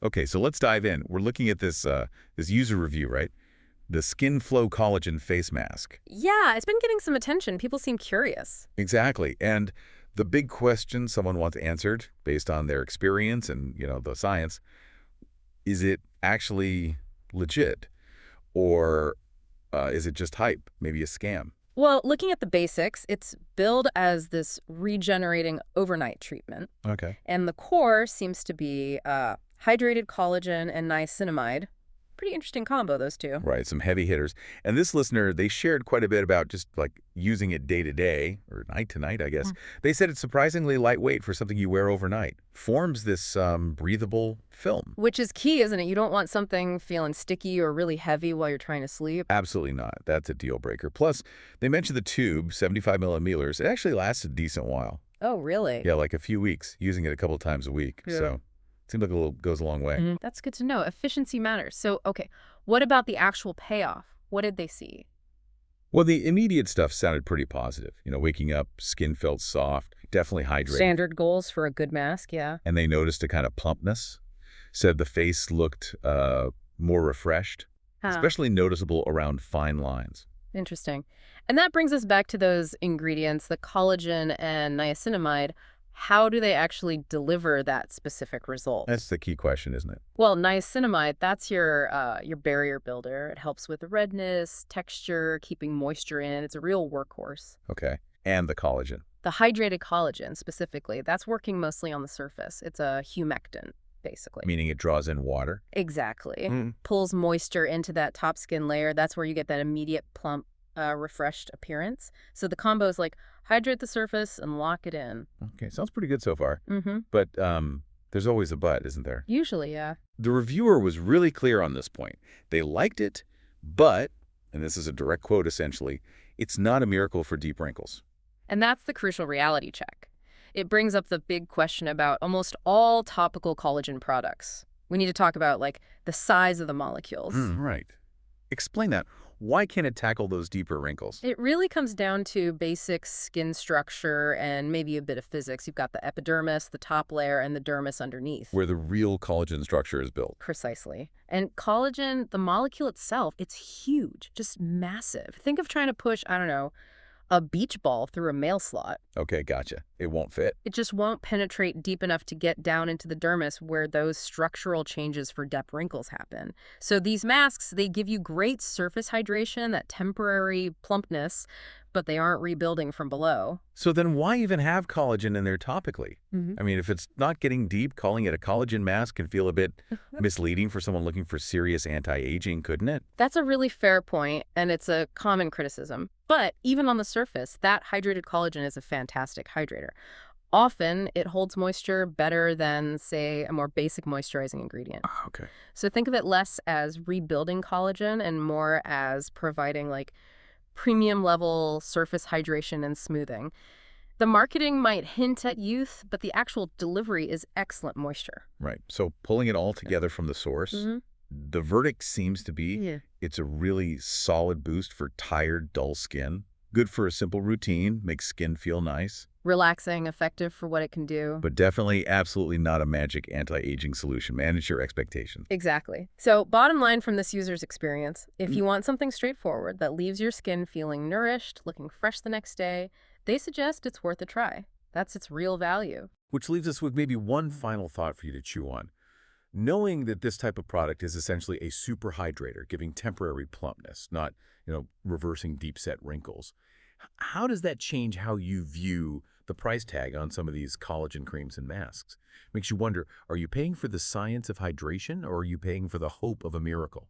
Okay, so let's dive in. We're looking at this user review, right? The Skynflow Collagen Face Mask. Yeah, it's been getting some attention. People seem curious. Exactly. And the big question someone wants answered based on their experience and, the science, is it actually legit? Or is it just hype, maybe a scam? Well, looking at the basics, it's billed as this regenerating overnight treatment. Okay. And the core seems to be hydrated collagen and niacinamide. Pretty interesting combo, those two. Right, some heavy hitters. And this listener, they shared quite a bit about just like using it day to day, or night to night, I guess. Mm. They said it's surprisingly lightweight for something you wear overnight. Forms this breathable film. Which is key, isn't it? You don't want something feeling sticky or really heavy while you're trying to sleep. Absolutely not. That's a deal breaker. Plus, they mentioned the tube, 75 milliliters. It actually lasts a decent while. Oh, really? Yeah, like a few weeks, using it a couple of times a week. Yeah. So seems like goes a long way. That's good to know. Efficiency matters. So, okay, what about the actual payoff? What did they see? Well, the immediate stuff sounded pretty positive. Waking up, skin felt soft, definitely hydrated. Standard goals for a good mask, yeah. And they noticed a kind of plumpness. Said the face looked more refreshed, Huh. especially noticeable around fine lines. Interesting. And that brings us back to those ingredients, the collagen and niacinamide. How do they actually deliver that specific result? That's the key question, isn't it? Well, niacinamide, that's your barrier builder. It helps with redness, texture, keeping moisture in. It's a real workhorse. Okay. And the collagen. The hydrated collagen, specifically, that's working mostly on the surface. It's a humectant, basically. Meaning it draws in water. Exactly. Mm. Pulls moisture into that top skin layer. That's where you get that immediate plump, refreshed appearance. So the combo is like hydrate the surface and lock it in. Okay, sounds pretty good so far. Mm-hmm. But there's always a but, isn't there? Usually, yeah. The reviewer was really clear on this point. They liked it, but, and this is a direct quote essentially, it's not a miracle for deep wrinkles. And that's the crucial reality check. It brings up the big question about almost all topical collagen products. We need to talk about, like, the size of the molecules. Right. Explain that. Why can't it tackle those deeper wrinkles? It really comes down to basic skin structure and maybe a bit of physics. You've got the epidermis, the top layer, and the dermis underneath. Where the real collagen structure is built. Precisely. And collagen, the molecule itself, it's huge, just massive. Think of trying to push, I don't know, a beach ball through a mail slot. Okay, gotcha. It won't fit. It just won't penetrate deep enough to get down into the dermis where those structural changes for depth wrinkles happen. So these masks, they give you great surface hydration, that temporary plumpness, but they aren't rebuilding from below. So then why even have collagen in there topically? I mean, if it's not getting deep, calling it a collagen mask can feel a bit misleading for someone looking for serious anti-aging, couldn't it? That's a really fair point, and it's a common criticism. But even on the surface, that hydrated collagen is a fantastic hydrator. Often, it holds moisture better than, say, a more basic moisturizing ingredient. Okay. So think of it less as rebuilding collagen and more as providing, like, premium level surface hydration and smoothing. The marketing might hint at youth, but the actual delivery is excellent moisture. Right. So pulling it all together from the source, the verdict seems to be Yeah. it's a really solid boost for tired, dull skin. Good for a simple routine, makes skin feel nice, Relaxing, effective for what it can do. but definitely absolutely not a magic anti-aging solution. Manage your expectations. Exactly. So bottom line from this user's experience, if you want something straightforward that leaves your skin feeling nourished, looking fresh the next day, they suggest it's worth a try. That's its real value. Which leaves us with maybe one final thought for you to chew on. Knowing that this type of product is essentially a super hydrator, giving temporary plumpness, not, reversing deep-set wrinkles, how does that change how you view the price tag on some of these collagen creams and masks? Makes you wonder, are you paying for the science of hydration or are you paying for the hope of a miracle?